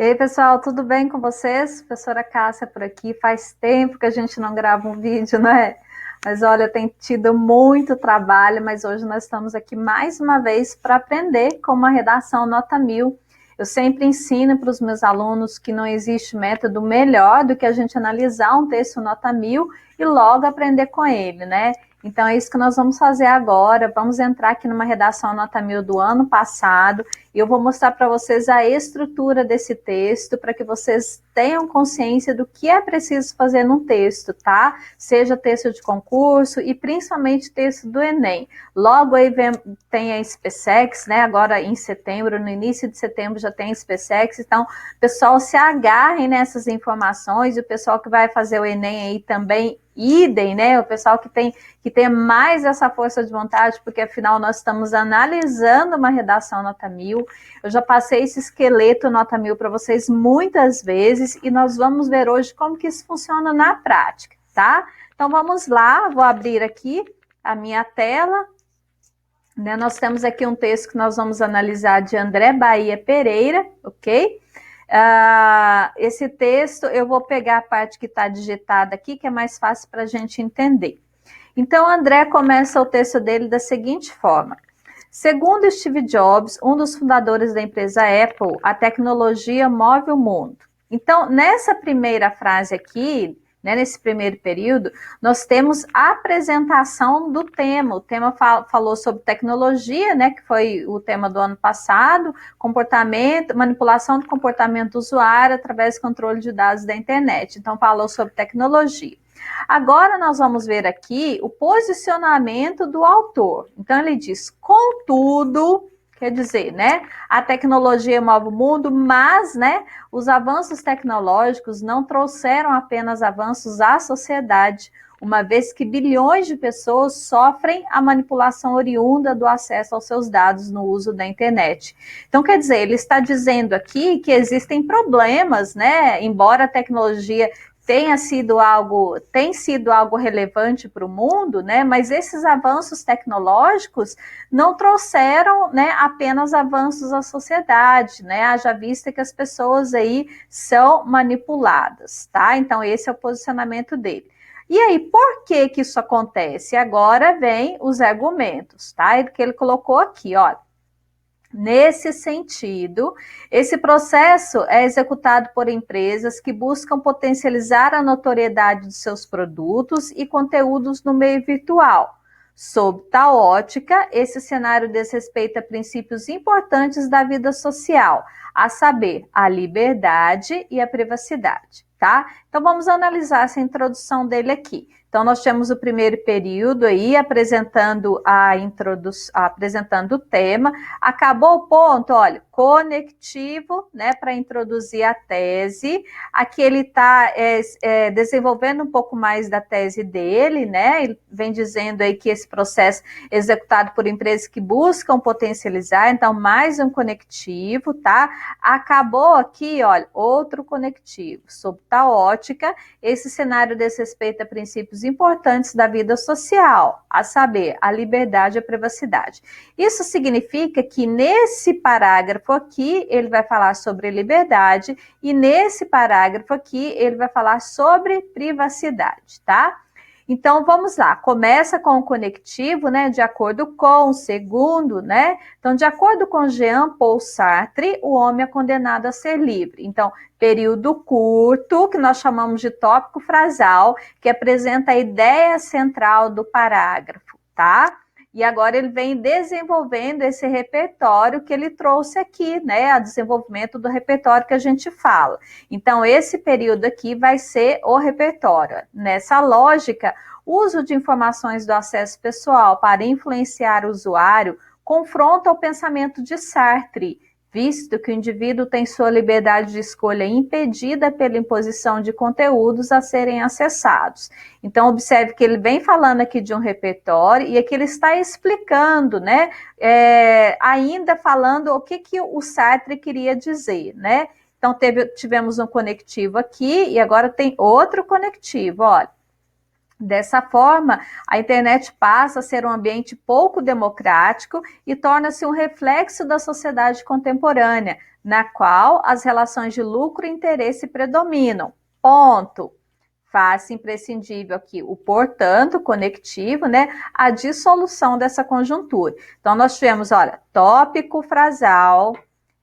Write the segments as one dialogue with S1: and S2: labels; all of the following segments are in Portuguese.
S1: Ei, pessoal, tudo bem com vocês? Professora Cássia por aqui. Faz tempo que a gente não grava um vídeo, não é? Mas olha, tem tido muito trabalho, mas hoje nós estamos aqui mais uma vez para aprender com uma redação nota 1000. Eu sempre ensino para os meus alunos que não existe método melhor do que a gente analisar um texto nota 1000 e logo aprender com ele, né? Então é isso que nós vamos fazer agora. Vamos entrar aqui numa redação nota 1000 do ano passado e eu vou mostrar para vocês a estrutura desse texto para que vocês tenham consciência do que é preciso fazer num texto, tá? Seja texto de concurso e principalmente texto do Enem. Logo aí tem a SpaceX, né? Agora em setembro, no início de setembro já tem a SpaceX, então pessoal se agarrem nessas informações e o pessoal que vai fazer o Enem aí também idem, né? O pessoal que tem mais essa força de vontade, porque afinal nós estamos analisando uma redação nota 1000. Eu já passei esse esqueleto nota 1000 para vocês muitas vezes e nós vamos ver hoje como que isso funciona na prática, tá? Então vamos lá, vou abrir aqui a minha tela. Né? Nós temos aqui um texto que nós vamos analisar de André Bahia Pereira, ok? Esse texto eu vou pegar a parte que está digitada aqui, que é mais fácil para a gente entender. Então, André começa o texto dele da seguinte forma: segundo Steve Jobs, um dos fundadores da empresa Apple, a tecnologia move o mundo. Então, nessa primeira frase aqui, né, nesse primeiro período, nós temos a apresentação do tema. O tema falou sobre tecnologia, né, que foi o tema do ano passado, comportamento, manipulação do comportamento do usuário através do controle de dados da internet. Então, falou sobre tecnologia. Agora nós vamos ver aqui o posicionamento do autor. Então ele diz, contudo, quer dizer, né, a tecnologia move o mundo, mas, né, os avanços tecnológicos não trouxeram apenas avanços à sociedade, uma vez que bilhões de pessoas sofrem a manipulação oriunda do acesso aos seus dados no uso da internet. Então, quer dizer, ele está dizendo aqui que existem problemas, né, embora a tecnologia tem sido algo relevante para o mundo, né? Mas esses avanços tecnológicos não trouxeram, né, apenas avanços à sociedade, né? Haja vista que as pessoas aí são manipuladas, tá? Então esse é o posicionamento dele. E aí, por que que isso acontece? Agora vem os argumentos, tá? Que ele colocou aqui, olha. Nesse sentido, esse processo é executado por empresas que buscam potencializar a notoriedade de seus produtos e conteúdos no meio virtual. Sob tal ótica, esse cenário desrespeita princípios importantes da vida social, a saber, a liberdade e a privacidade, tá? Então vamos analisar essa introdução dele aqui. Então, nós temos o primeiro período aí, apresentando apresentando o tema. Acabou o ponto, olha, conectivo, né, para introduzir a tese. Aqui ele está desenvolvendo um pouco mais da tese dele, né? Ele vem dizendo aí que esse processo é executado por empresas que buscam potencializar, então mais um conectivo, tá? Acabou aqui, olha, outro conectivo. Sob tal ótica, esse cenário desrespeita princípios importantes da vida social, a saber, a liberdade e a privacidade. Isso significa que nesse parágrafo aqui, ele vai falar sobre liberdade e nesse parágrafo aqui, ele vai falar sobre privacidade, tá? Então, vamos lá, começa com o conectivo, né, de acordo com o segundo, né? Então, de acordo com Jean-Paul Sartre, o homem é condenado a ser livre. Então, período curto, que nós chamamos de tópico frasal, que apresenta a ideia central do parágrafo, tá? E agora ele vem desenvolvendo esse repertório que ele trouxe aqui, né? O desenvolvimento do repertório que a gente fala. Então, esse período aqui vai ser o repertório. Nessa lógica, uso de informações do acesso pessoal para influenciar o usuário confronta o pensamento de Sartre, visto que o indivíduo tem sua liberdade de escolha impedida pela imposição de conteúdos a serem acessados. Então, observe que ele vem falando aqui de um repertório e aqui ele está explicando, né, ainda falando o que o Sartre queria dizer, né? Então, tivemos um conectivo aqui e agora tem outro conectivo, olha. Dessa forma, a internet passa a ser um ambiente pouco democrático e torna-se um reflexo da sociedade contemporânea, na qual as relações de lucro e interesse predominam. Ponto. Faz-se imprescindível aqui o portanto conectivo, né, a dissolução dessa conjuntura. Então, nós tivemos, olha, tópico frasal,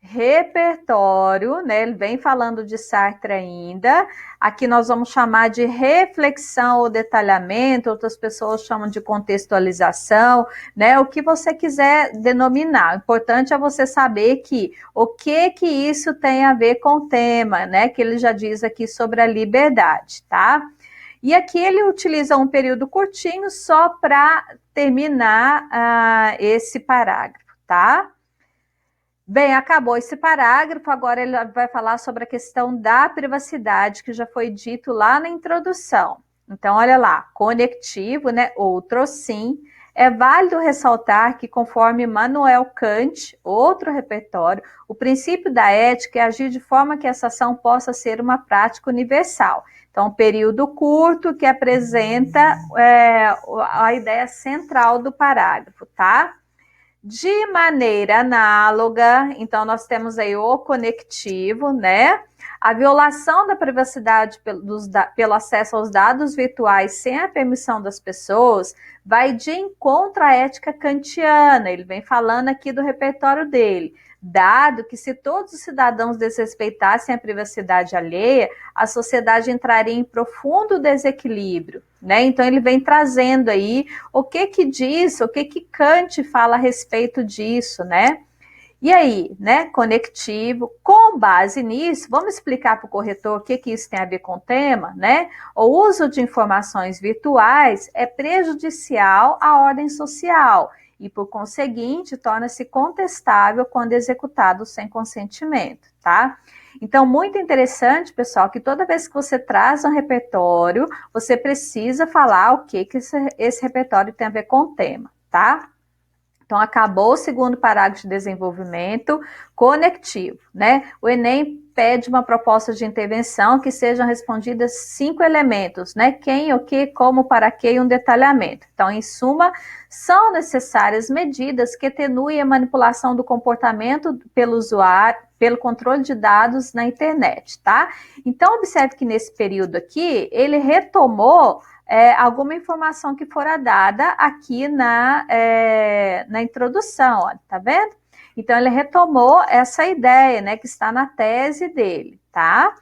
S1: repertório, né, ele vem falando de Sartre ainda, aqui nós vamos chamar de reflexão ou detalhamento, outras pessoas chamam de contextualização, né, o que você quiser denominar, o importante é você saber que o que isso tem a ver com o tema, né, que ele já diz aqui sobre a liberdade, tá? E aqui ele utiliza um período curtinho só para terminar esse parágrafo, tá? Bem, acabou esse parágrafo, agora ele vai falar sobre a questão da privacidade, que já foi dito lá na introdução. Então, olha lá, conectivo, né? Outro sim. É válido ressaltar que, conforme Immanuel Kant, outro repertório, o princípio da ética é agir de forma que essa ação possa ser uma prática universal. Então, um período curto que apresenta a ideia central do parágrafo, tá? De maneira análoga, então nós temos aí o conectivo, né? A violação da privacidade pelo acesso aos dados virtuais sem a permissão das pessoas vai de encontro à ética kantiana. Ele vem falando aqui do repertório dele. Dado que se todos os cidadãos desrespeitassem a privacidade alheia, a sociedade entraria em profundo desequilíbrio, né? Então ele vem trazendo aí o que diz, o que Kant fala a respeito disso, né? E aí, né, conectivo, com base nisso, vamos explicar para o corretor o que isso tem a ver com o tema, né? O uso de informações virtuais é prejudicial à ordem social e, por conseguinte, torna-se contestável quando executado sem consentimento, tá? Então, muito interessante, pessoal, que toda vez que você traz um repertório, você precisa falar o que esse repertório tem a ver com o tema, tá? Então, acabou o segundo parágrafo de desenvolvimento conectivo, né? O Enem pede uma proposta de intervenção que sejam respondidas 5 elementos, né? Quem, o que, como, para quê e um detalhamento. Então, em suma, são necessárias medidas que atenuem a manipulação do comportamento pelo usuário, pelo controle de dados na internet, tá? Então, observe que nesse período aqui, ele retomou alguma informação que fora dada aqui na introdução, ó, tá vendo? Então, ele retomou essa ideia, né, que está na tese dele, tá?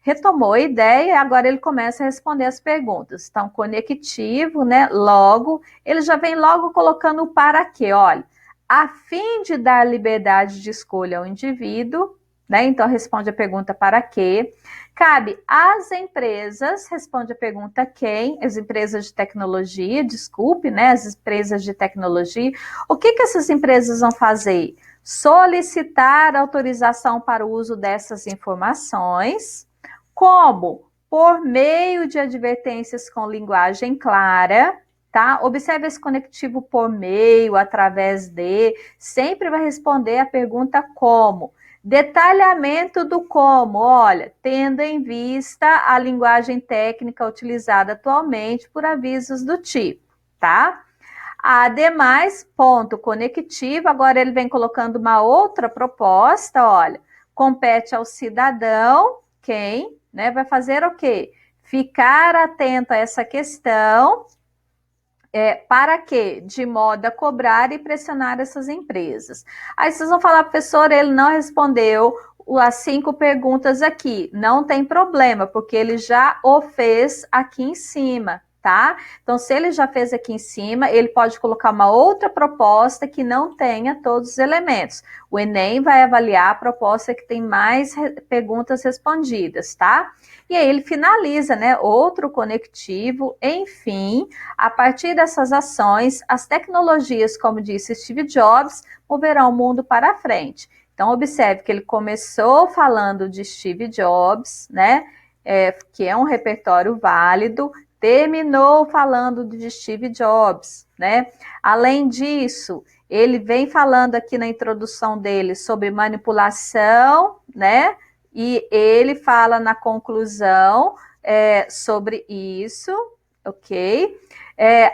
S1: Retomou a ideia e agora ele começa a responder as perguntas. Então, conectivo, né, logo, ele já vem logo colocando o para quê, olha, a fim de dar liberdade de escolha ao indivíduo, né, então responde a pergunta para quê. Cabe às empresas, responde a pergunta quem, as empresas de tecnologia, desculpe, né, as empresas de tecnologia. O que essas empresas vão fazer? Solicitar autorização para o uso dessas informações. Como? Por meio de advertências com linguagem clara, tá? Observe esse conectivo por meio, através de, sempre vai responder a pergunta como. Detalhamento do como, olha, tendo em vista a linguagem técnica utilizada atualmente por avisos do tipo, tá? Ademais, ponto conectivo, agora ele vem colocando uma outra proposta, olha, compete ao cidadão, quem, né, vai fazer o quê? Ficar atento a essa questão, para quê? De modo a cobrar e pressionar essas empresas. Aí vocês vão falar, professor, ele não respondeu as 5 perguntas aqui. Não tem problema, porque ele já o fez aqui em cima, tá? Então, se ele já fez aqui em cima, ele pode colocar uma outra proposta que não tenha todos os elementos. O Enem vai avaliar a proposta que tem mais perguntas respondidas, tá? E aí ele finaliza, né? Outro conectivo, enfim, a partir dessas ações, as tecnologias, como disse Steve Jobs, moverão o mundo para a frente. Então, observe que ele começou falando de Steve Jobs, né? Que é um repertório válido, terminou falando de Steve Jobs, né? Além disso, ele vem falando aqui na introdução dele sobre manipulação, né? E ele fala na conclusão sobre isso, ok?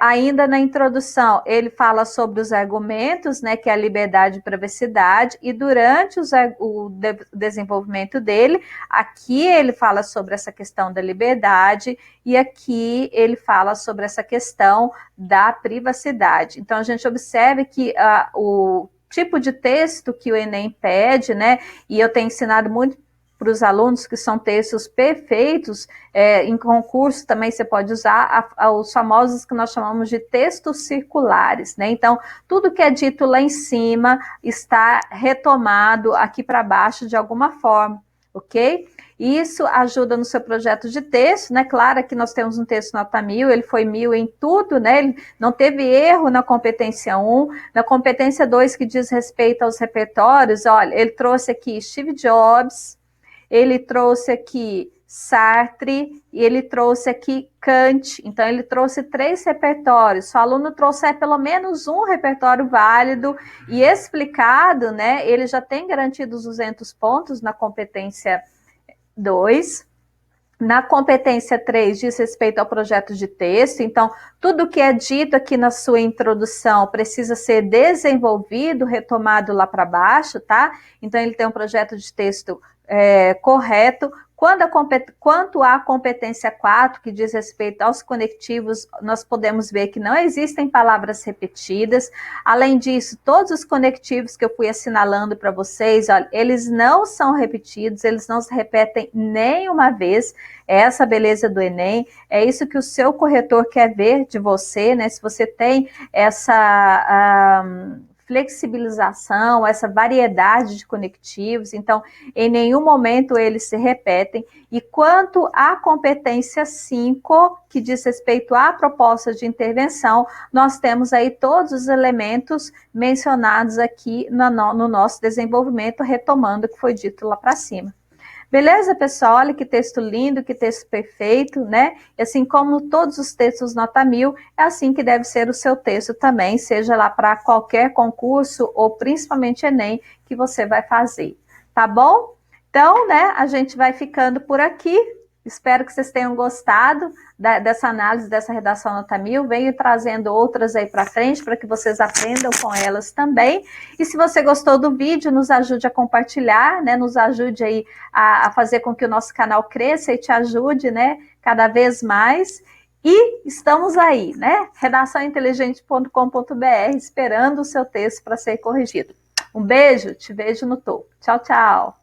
S1: Ainda na introdução, ele fala sobre os argumentos, né, que é a liberdade e privacidade, e durante o desenvolvimento dele, aqui ele fala sobre essa questão da liberdade, e aqui ele fala sobre essa questão da privacidade. Então, a gente observa que o tipo de texto que o Enem pede, né, e eu tenho ensinado muito para os alunos que são textos perfeitos, em concurso também você pode usar os famosos que nós chamamos de textos circulares, né? Então, tudo que é dito lá em cima está retomado aqui para baixo de alguma forma, ok? Isso ajuda no seu projeto de texto, né? Claro que nós temos um texto nota 1000, ele foi 1000 em tudo, né? Ele não teve erro na competência 1, na competência 2, que diz respeito aos repertórios, olha, ele trouxe aqui Steve Jobs, ele trouxe aqui Sartre e ele trouxe aqui Kant. Então, ele trouxe 3 repertórios. Se o aluno trouxer pelo menos um repertório válido e explicado, né, ele já tem garantido os 200 pontos na competência 2. Na competência 3 diz respeito ao projeto de texto, então tudo que é dito aqui na sua introdução precisa ser desenvolvido, retomado lá para baixo, tá? Então ele tem um projeto de texto correto. Quanto à competência 4, que diz respeito aos conectivos, nós podemos ver que não existem palavras repetidas. Além disso, todos os conectivos que eu fui assinalando para vocês, olha, eles não são repetidos, eles não se repetem nenhuma vez. É essa beleza do Enem, é isso que o seu corretor quer ver de você, né? Se você tem essa flexibilização, essa variedade de conectivos, então em nenhum momento eles se repetem. E quanto à competência 5, que diz respeito à proposta de intervenção, nós temos aí todos os elementos mencionados aqui no nosso desenvolvimento, retomando o que foi dito lá para cima. Beleza, pessoal? Olha que texto lindo, que texto perfeito, né? E assim como todos os textos nota 1000, é assim que deve ser o seu texto também, seja lá para qualquer concurso ou principalmente Enem que você vai fazer, tá bom? Então, né, a gente vai ficando por aqui. Espero que vocês tenham gostado dessa análise, dessa redação nota 1000. Venho trazendo outras aí para frente para que vocês aprendam com elas também. E se você gostou do vídeo, nos ajude a compartilhar, né? Nos ajude aí a fazer com que o nosso canal cresça e te ajude, né? Cada vez mais. E estamos aí, né? redaçãointeligente.com.br, esperando o seu texto para ser corrigido. Um beijo, te vejo no topo. Tchau, tchau.